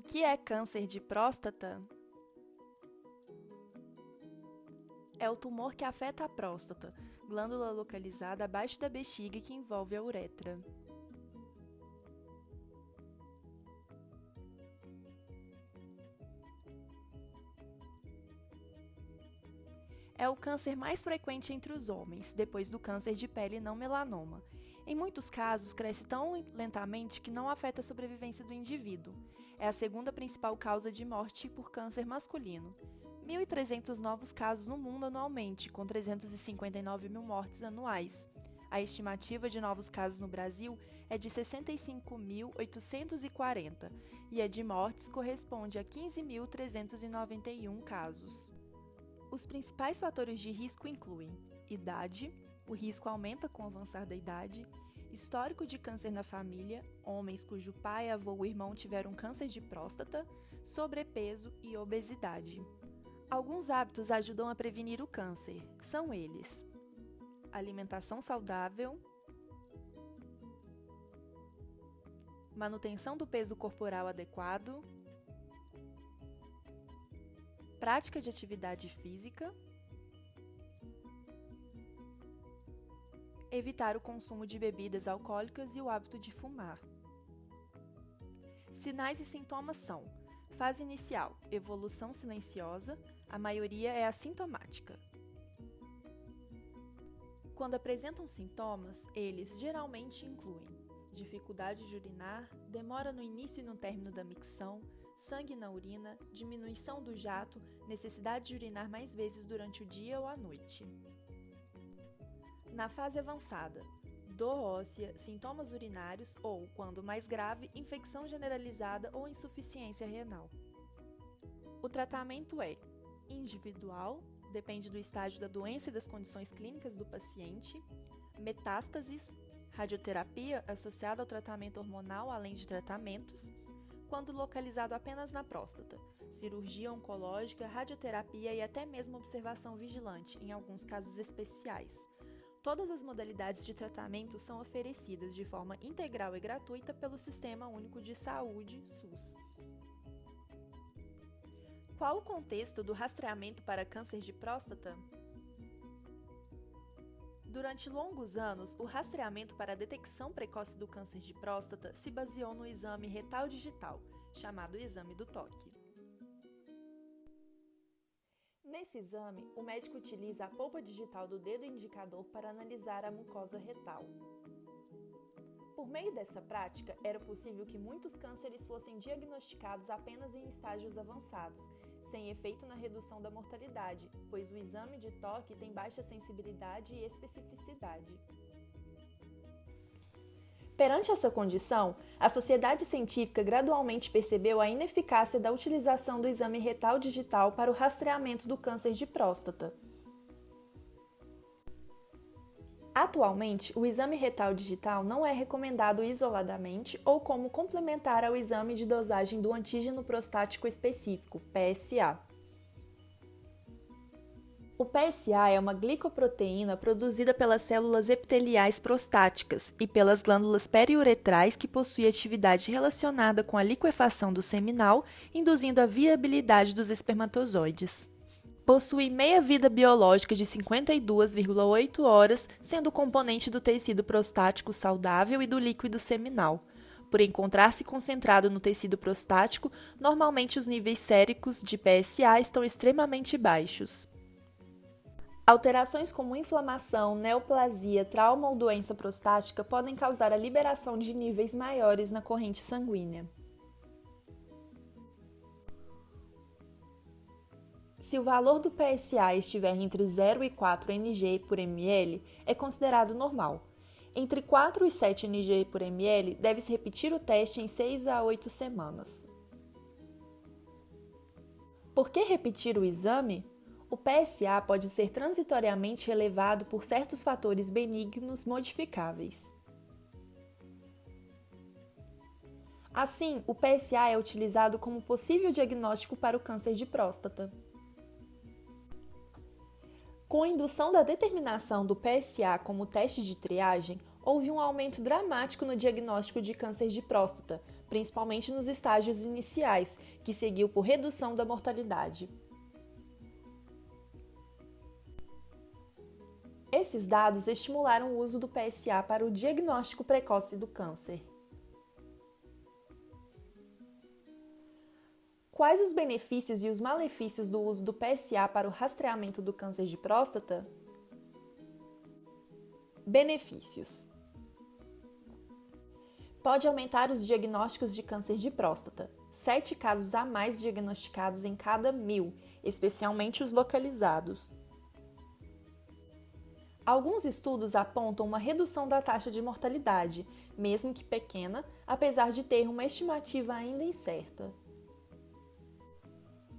O que é câncer de próstata? É o tumor que afeta a próstata, glândula localizada abaixo da bexiga que envolve a uretra. É o câncer mais frequente entre os homens, depois do câncer de pele não melanoma. Em muitos casos, cresce tão lentamente que não afeta a sobrevivência do indivíduo. É a segunda principal causa de morte por câncer masculino. 1.300 novos casos no mundo anualmente, com 359 mil mortes anuais. A estimativa de novos casos no Brasil é de 65.840 e a de mortes corresponde a 15.391 casos. Os principais fatores de risco incluem idade, o risco aumenta com o avançar da idade, histórico de câncer na família, homens cujo pai, avô ou irmão tiveram câncer de próstata, sobrepeso e obesidade. Alguns hábitos ajudam a prevenir o câncer. São eles: alimentação saudável, manutenção do peso corporal adequado, prática de atividade física, evitar o consumo de bebidas alcoólicas e o hábito de fumar. Sinais e sintomas são: fase inicial, evolução silenciosa, a maioria é assintomática. Quando apresentam sintomas, eles geralmente incluem dificuldade de urinar, demora no início e no término da micção, sangue na urina, diminuição do jato, necessidade de urinar mais vezes durante o dia ou à noite. Na fase avançada, dor óssea, sintomas urinários ou, quando mais grave, infecção generalizada ou insuficiência renal. O tratamento é individual, depende do estágio da doença e das condições clínicas do paciente, metástases, radioterapia associada ao tratamento hormonal além de tratamentos, quando localizado apenas na próstata, cirurgia oncológica, radioterapia e até mesmo observação vigilante, em alguns casos especiais. Todas as modalidades de tratamento são oferecidas de forma integral e gratuita pelo Sistema Único de Saúde, SUS. Qual o contexto do rastreamento para câncer de próstata? Durante longos anos, o rastreamento para a detecção precoce do câncer de próstata se baseou no exame retal digital, chamado exame do toque. Nesse exame, o médico utiliza a polpa digital do dedo indicador para analisar a mucosa retal. Por meio dessa prática, era possível que muitos cânceres fossem diagnosticados apenas em estágios avançados, sem efeito na redução da mortalidade, pois o exame de toque tem baixa sensibilidade e especificidade. Perante essa condição, a sociedade científica gradualmente percebeu a ineficácia da utilização do exame retal digital para o rastreamento do câncer de próstata. Atualmente, o exame retal digital não é recomendado isoladamente ou como complementar ao exame de dosagem do antígeno prostático específico, PSA. O PSA é uma glicoproteína produzida pelas células epiteliais prostáticas e pelas glândulas periuretrais que possui atividade relacionada com a liquefação do seminal, induzindo a viabilidade dos espermatozoides. Possui meia-vida biológica de 52,8 horas, sendo componente do tecido prostático saudável e do líquido seminal. Por encontrar-se concentrado no tecido prostático, normalmente os níveis séricos de PSA estão extremamente baixos. Alterações como inflamação, neoplasia, trauma ou doença prostática podem causar a liberação de níveis maiores na corrente sanguínea. Se o valor do PSA estiver entre 0 e 4 ng por ml, é considerado normal. Entre 4 e 7 ng por ml, deve-se repetir o teste em 6 a 8 semanas. Por que repetir o exame? O PSA pode ser transitoriamente elevado por certos fatores benignos modificáveis. Assim, o PSA é utilizado como possível diagnóstico para o câncer de próstata. Com a indução da determinação do PSA como teste de triagem, houve um aumento dramático no diagnóstico de câncer de próstata, principalmente nos estágios iniciais, que seguiu por redução da mortalidade. Esses dados estimularam o uso do PSA para o diagnóstico precoce do câncer. Quais os benefícios e os malefícios do uso do PSA para o rastreamento do câncer de próstata? Benefícios. Pode aumentar os diagnósticos de câncer de próstata, 7 casos a mais diagnosticados em cada 1000, especialmente os localizados. Alguns estudos apontam uma redução da taxa de mortalidade, mesmo que pequena, apesar de ter uma estimativa ainda incerta.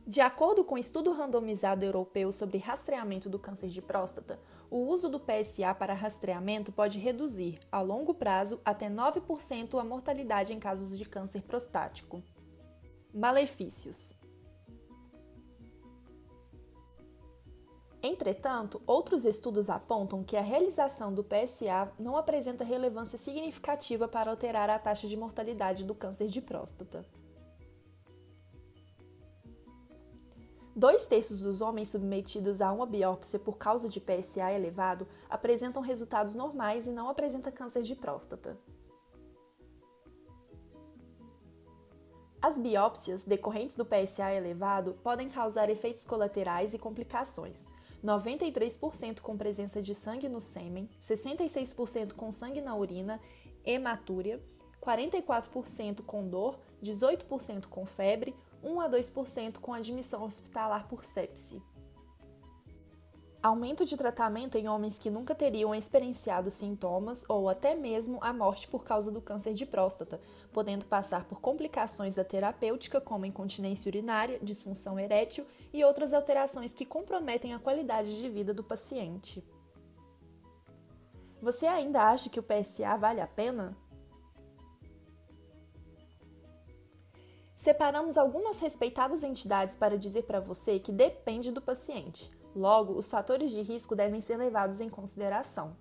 De acordo com o estudo randomizado europeu sobre rastreamento do câncer de próstata, o uso do PSA para rastreamento pode reduzir, a longo prazo, até 9% a mortalidade em casos de câncer prostático. Malefícios. Entretanto, outros estudos apontam que a realização do PSA não apresenta relevância significativa para alterar a taxa de mortalidade do câncer de próstata. 2/3 dos homens submetidos a uma biópsia por causa de PSA elevado apresentam resultados normais e não apresentam câncer de próstata. As biópsias decorrentes do PSA elevado podem causar efeitos colaterais e complicações. 93% com presença de sangue no sêmen, 66% com sangue na urina, hematúria, 44% com dor, 18% com febre, 1 a 2% com admissão hospitalar por sepse. Aumento de tratamento em homens que nunca teriam experienciado sintomas ou até mesmo a morte por causa do câncer de próstata, podendo passar por complicações da terapêutica como incontinência urinária, disfunção erétil e outras alterações que comprometem a qualidade de vida do paciente. Você ainda acha que o PSA vale a pena? Separamos algumas respeitadas entidades para dizer para você que depende do paciente. Logo, os fatores de risco devem ser levados em consideração.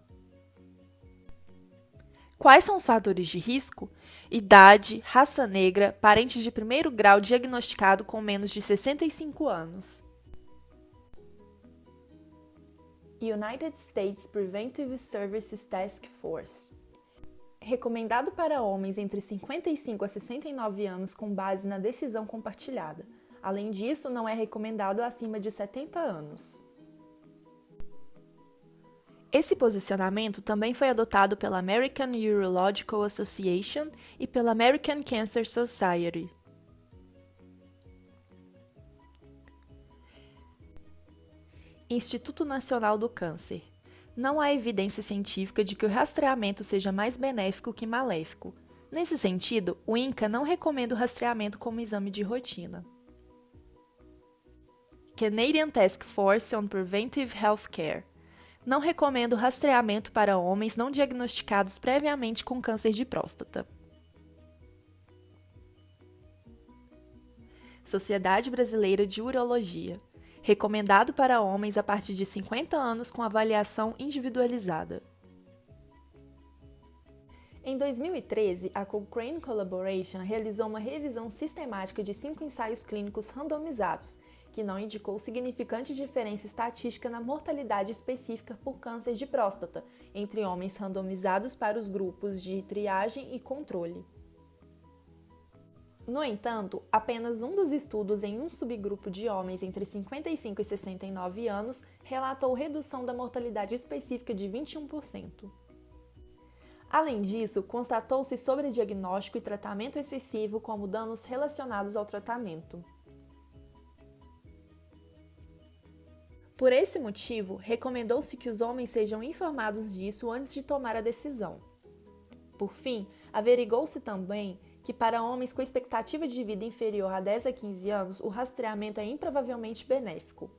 Quais são os fatores de risco? Idade, raça negra, parentes de primeiro grau diagnosticado com menos de 65 anos. United States Preventive Services Task Force. Recomendado para homens entre 55 a 69 anos com base na decisão compartilhada. Além disso, não é recomendado acima de 70 anos. Esse posicionamento também foi adotado pela American Urological Association e pela American Cancer Society. Instituto Nacional do Câncer. Não há evidência científica de que o rastreamento seja mais benéfico que maléfico. Nesse sentido, o INCA não recomenda o rastreamento como exame de rotina. Canadian Task Force on Preventive Healthcare. Não recomenda o rastreamento para homens não diagnosticados previamente com câncer de próstata. Sociedade Brasileira de Urologia. Recomendado para homens a partir de 50 anos com avaliação individualizada. Em 2013, a Cochrane Collaboration realizou uma revisão sistemática de 5 ensaios clínicos randomizados, que não indicou significante diferença estatística na mortalidade específica por câncer de próstata entre homens randomizados para os grupos de triagem e controle. No entanto, apenas um dos estudos em um subgrupo de homens entre 55 e 69 anos relatou redução da mortalidade específica de 21%. Além disso, constatou-se sobrediagnóstico e tratamento excessivo como danos relacionados ao tratamento. Por esse motivo, recomendou-se que os homens sejam informados disso antes de tomar a decisão. Por fim, averigou-se também que para homens com expectativa de vida inferior a 10 a 15 anos, o rastreamento é improvavelmente benéfico.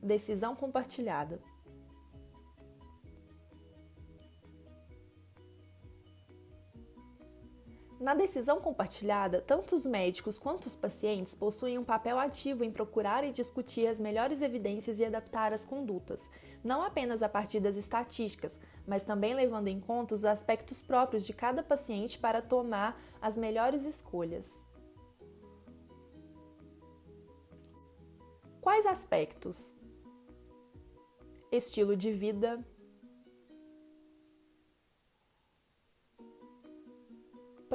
Decisão compartilhada. Na decisão compartilhada, tanto os médicos quanto os pacientes possuem um papel ativo em procurar e discutir as melhores evidências e adaptar as condutas, não apenas a partir das estatísticas, mas também levando em conta os aspectos próprios de cada paciente para tomar as melhores escolhas. Quais aspectos? Estilo de vida,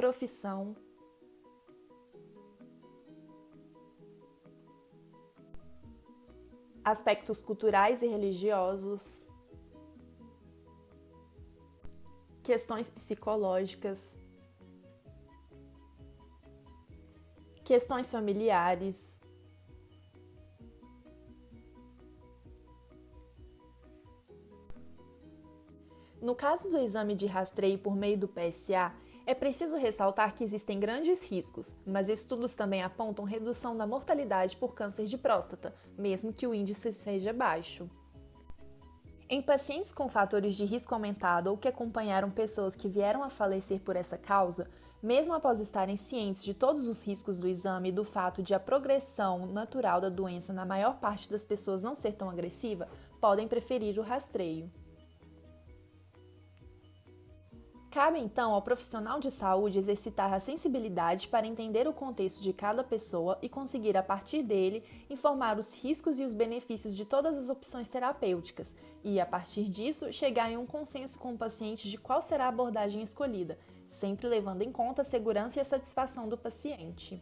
profissão, aspectos culturais e religiosos, questões psicológicas, questões familiares, no caso do exame de rastreio por meio do PSA, é preciso ressaltar que existem grandes riscos, mas estudos também apontam redução da mortalidade por câncer de próstata, mesmo que o índice seja baixo. Em pacientes com fatores de risco aumentado ou que acompanharam pessoas que vieram a falecer por essa causa, mesmo após estarem cientes de todos os riscos do exame e do fato de a progressão natural da doença na maior parte das pessoas não ser tão agressiva, podem preferir o rastreio. Cabe então ao profissional de saúde exercitar a sensibilidade para entender o contexto de cada pessoa e conseguir, a partir dele, informar os riscos e os benefícios de todas as opções terapêuticas e, a partir disso, chegar em um consenso com o paciente de qual será a abordagem escolhida, sempre levando em conta a segurança e a satisfação do paciente.